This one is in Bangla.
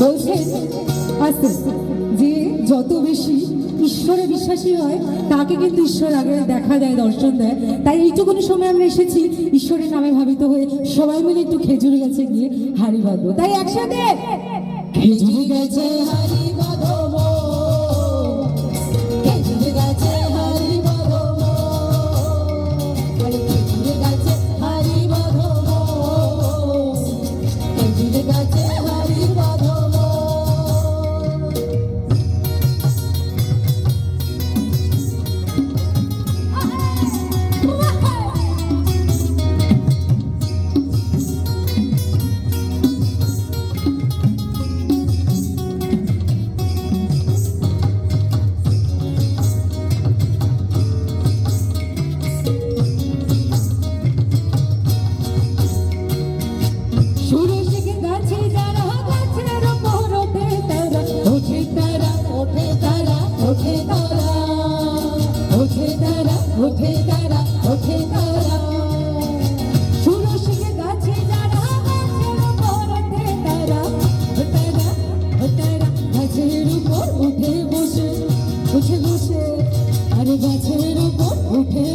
বলছেন আস্তে যে যত বেশি ঈশ্বরে বিশ্বাসী হয় তাকে কিন্তু ঈশ্বর আগে দেখা দেয়, দর্শন দেয়। তাই এইটুকুনি সময় আমরা এসেছি ঈশ্বরের নামে ভাবিত হয়ে সবাই মিলে একটু খেজুরি গাছে গিয়ে হাড়ি বাঁধবো। তাই একসাথে খেজুরি গাছে হাড়ি বাঁধবো, খেজুরি গাছে হাড়ি বাঁধবো, খেজুরি গাছে হাড়ি বাঁধবো, খেজুরি গাছে হাড়ি বাঁধবো। উঠে বসে, আরে গাছের উপর উঠে